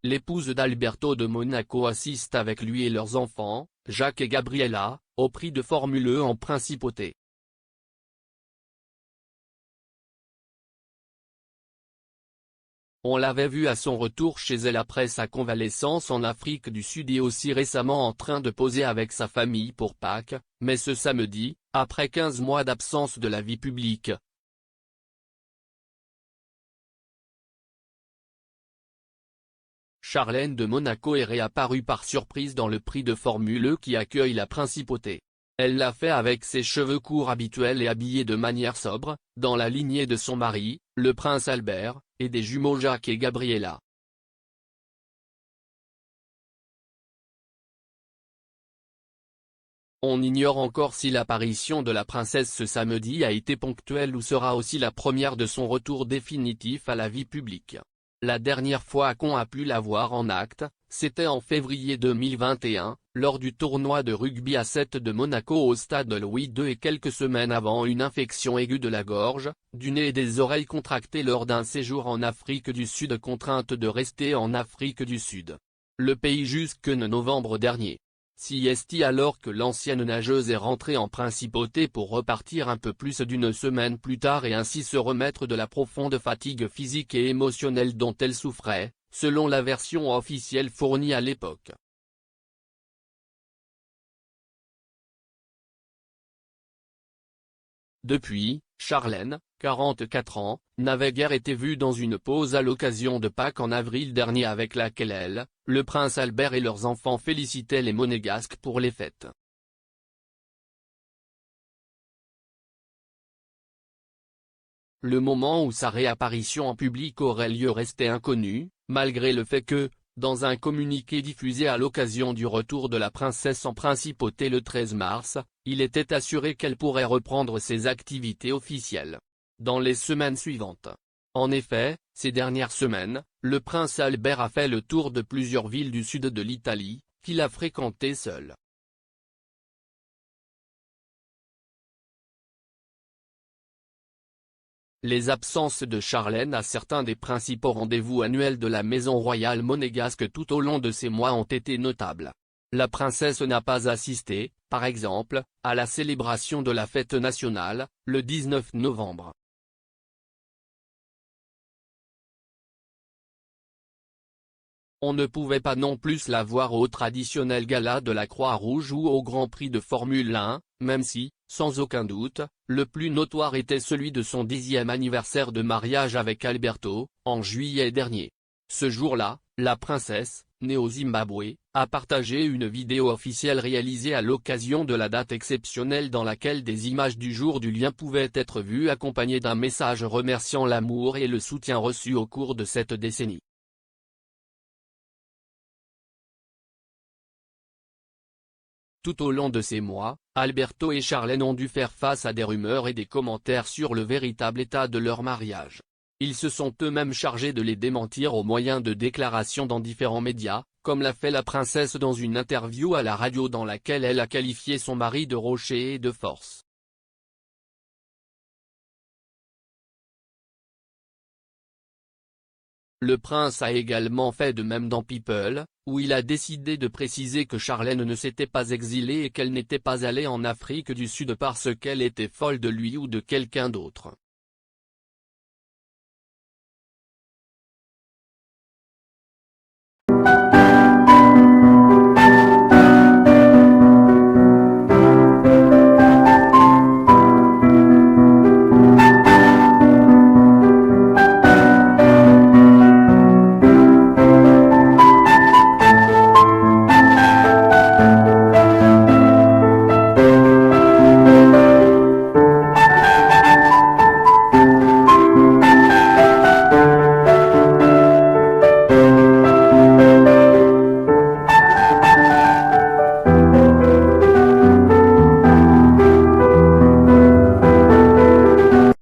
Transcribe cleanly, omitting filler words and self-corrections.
l'épouse d'Alberto de Monaco assiste avec lui et leurs enfants, Jacques et Gabriella, au prix de Formule 1 en principauté. On l'avait vu à son retour chez elle après sa convalescence en Afrique du Sud et aussi récemment en train de poser avec sa famille pour Pâques, mais ce samedi, après 15 mois d'absence de la vie publique. Charlène de Monaco est réapparue par surprise dans le prix de Formule 1 qui accueille la principauté. Elle l'a fait avec ses cheveux courts habituels et habillée de manière sobre, dans la lignée de son mari, le prince Albert, et des jumeaux Jacques et Gabriella. On ignore encore si l'apparition de la princesse ce samedi a été ponctuelle ou sera aussi la première de son retour définitif à la vie publique. La dernière fois qu'on a pu la voir en acte, c'était en février 2021, lors du tournoi de rugby à 7 de Monaco au stade Louis II et quelques semaines avant une infection aiguë de la gorge, du nez et des oreilles contractée lors d'un séjour en Afrique du Sud contrainte de rester en Afrique du Sud. Le pays jusque novembre dernier. Siesti alors que l'ancienne nageuse est rentrée en principauté pour repartir un peu plus d'une semaine plus tard et ainsi se remettre de la profonde fatigue physique et émotionnelle dont elle souffrait, selon la version officielle fournie à l'époque. Depuis, Charlène, 44 ans, n'avait guère été vue dans une pause à l'occasion de Pâques en avril dernier avec laquelle elle, le prince Albert et leurs enfants félicitaient les Monégasques pour les fêtes. Le moment où sa réapparition en public aurait lieu restait inconnu, malgré le fait que, dans un communiqué diffusé à l'occasion du retour de la princesse en principauté le 13 mars, il était assuré qu'elle pourrait reprendre ses activités officielles dans les semaines suivantes. En effet, ces dernières semaines, le prince Albert a fait le tour de plusieurs villes du sud de l'Italie, qu'il a fréquentées seul. Les absences de Charlène à certains des principaux rendez-vous annuels de la maison royale monégasque tout au long de ces mois ont été notables. La princesse n'a pas assisté, par exemple, à la célébration de la fête nationale, le 19 novembre. On ne pouvait pas non plus la voir au traditionnel gala de la Croix-Rouge ou au Grand Prix de Formule 1, même si, sans aucun doute, le plus notoire était celui de son 10e anniversaire de mariage avec Alberto, en juillet dernier. Ce jour-là, la princesse, née au Zimbabwe, a partagé une vidéo officielle réalisée à l'occasion de la date exceptionnelle dans laquelle des images du jour du lien pouvaient être vues accompagnées d'un message remerciant l'amour et le soutien reçu au cours de cette décennie. Tout au long de ces mois, Alberto et Charlène ont dû faire face à des rumeurs et des commentaires sur le véritable état de leur mariage. Ils se sont eux-mêmes chargés de les démentir au moyen de déclarations dans différents médias, comme l'a fait la princesse dans une interview à la radio dans laquelle elle a qualifié son mari de rocher et de force. Le prince a également fait de même dans People, où il a décidé de préciser que Charlène ne s'était pas exilée et qu'elle n'était pas allée en Afrique du Sud parce qu'elle était folle de lui ou de quelqu'un d'autre.